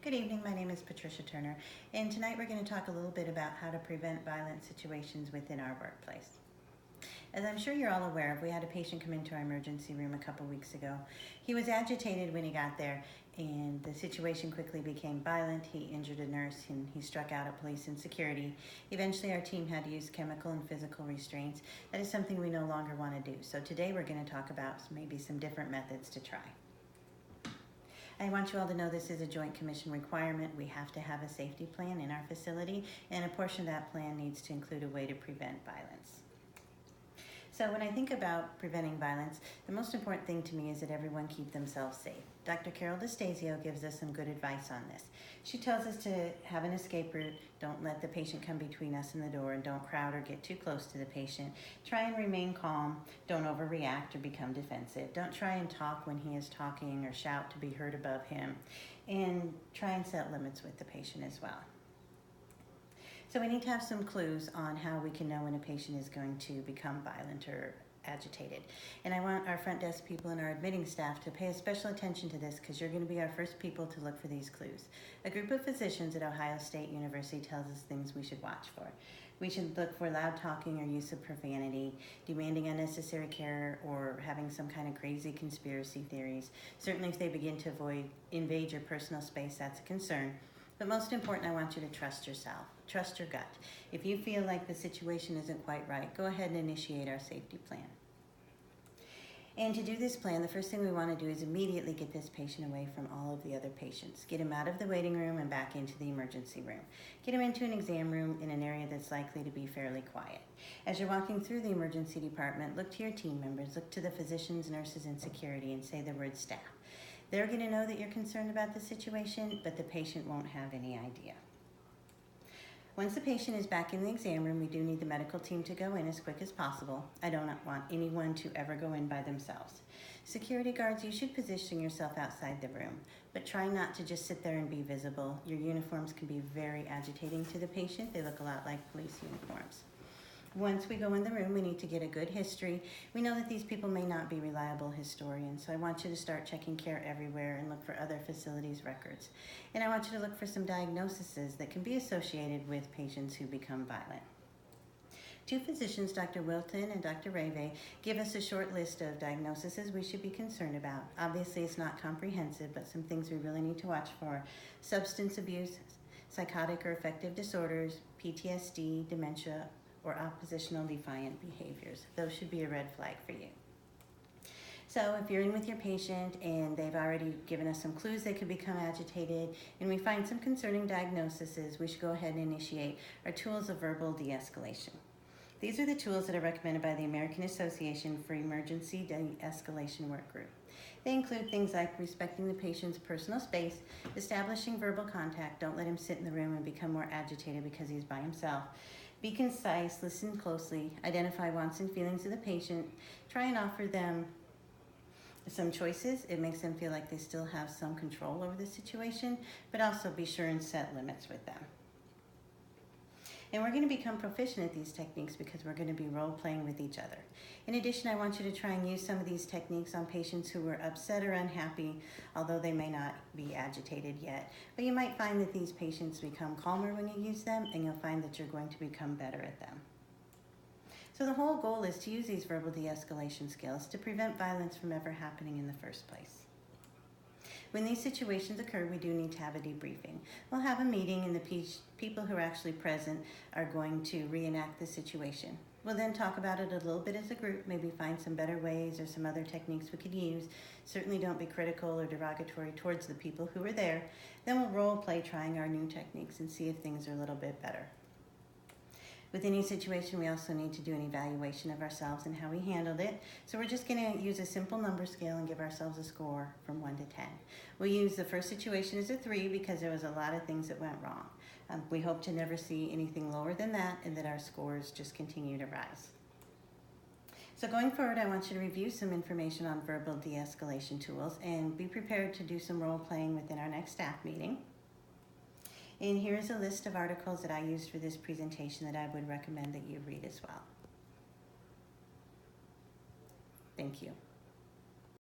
Good evening, my name is Patricia Turner, and tonight we're going to talk a little bit about how to prevent violent situations within our workplace. As I'm sure you're all aware of, we had a patient come into our emergency room a couple weeks ago. He was agitated when he got there, and the situation quickly became violent. He injured a nurse, and he struck out at police and security. Eventually, our team had to use chemical and physical restraints. That is something we no longer want to do. So today we're going to talk about maybe some different methods to try. I want you all to know this is a Joint Commission requirement. We have to have a safety plan in our facility, and a portion of that plan needs to include a way to prevent violence. So when I think about preventing violence, the most important thing to me is that everyone keep themselves safe. Dr. Carol DeStasio gives us some good advice on this. She tells us to have an escape route, don't let the patient come between us and the door, and don't crowd or get too close to the patient. Try and remain calm, don't overreact or become defensive. Don't try and talk when he is talking or shout to be heard above him, and try and set limits with the patient as well. So we need to have some clues on how we can know when a patient is going to become violent or agitated. And I want our front desk people and our admitting staff to pay special attention to this, because you're going to be our first people to look for these clues. A group of physicians at Ohio State University tells us things we should watch for. We should look for loud talking or use of profanity, demanding unnecessary care, or having some kind of crazy conspiracy theories. Certainly if they begin to invade your personal space, that's a concern. But most important, I want you to trust yourself. Trust your gut. If you feel like the situation isn't quite right, go ahead and initiate our safety plan. And to do this plan, the first thing we want to do is immediately get this patient away from all of the other patients. Get him out of the waiting room and back into the emergency room. Get him into an exam room in an area that's likely to be fairly quiet. As you're walking through the emergency department, look to your team members, look to the physicians, nurses, and security, and say the word staff. They're going to know that you're concerned about the situation, but the patient won't have any idea. Once the patient is back in the exam room, we do need the medical team to go in as quick as possible. I don't want anyone to ever go in by themselves. Security guards, you should position yourself outside the room, but try not to just sit there and be visible. Your uniforms can be very agitating to the patient. They look a lot like police uniforms. Once we go in the room, we need to get a good history. We know that these people may not be reliable historians, so I want you to start checking care everywhere and look for other facilities' records. And I want you to look for some diagnoses that can be associated with patients who become violent. Two physicians, Dr. Wilton and Dr. Rave, give us a short list of diagnoses we should be concerned about. Obviously, it's not comprehensive, but some things we really need to watch for: substance abuse, psychotic or affective disorders, PTSD, dementia, or oppositional defiant behaviors. Those should be a red flag for you. So if you're in with your patient and they've already given us some clues they could become agitated, and we find some concerning diagnoses, we should go ahead and initiate our tools of verbal de-escalation. These are the tools that are recommended by the American Association for Emergency De-Escalation Work Group. They include things like respecting the patient's personal space, establishing verbal contact, don't let him sit in the room and become more agitated because he's by himself. Be concise, listen closely, identify wants and feelings of the patient, try and offer them some choices. It makes them feel like they still have some control over the situation, but also be sure and set limits with them. And we're going to become proficient at these techniques because we're going to be role-playing with each other. In addition, I want you to try and use some of these techniques on patients who are upset or unhappy, although they may not be agitated yet. But you might find that these patients become calmer when you use them, and you'll find that you're going to become better at them. So the whole goal is to use these verbal de-escalation skills to prevent violence from ever happening in the first place. When these situations occur, we do need to have a debriefing. We'll have a meeting, and the people who are actually present are going to reenact the situation. We'll then talk about it a little bit as a group, maybe find some better ways or some other techniques we could use. Certainly don't be critical or derogatory towards the people who are there. Then we'll role play trying our new techniques and see if things are a little bit better. With any situation, we also need to do an evaluation of ourselves and how we handled it. So we're just going to use a simple number scale and give ourselves a score from 1 to 10. We'll use the first situation as a 3 because there was a lot of things that went wrong. We hope to never see anything lower than that, and that our scores just continue to rise. So going forward, I want you to review some information on verbal de-escalation tools and be prepared to do some role playing within our next staff meeting. And here's a list of articles that I used for this presentation that I would recommend that you read as well. Thank you.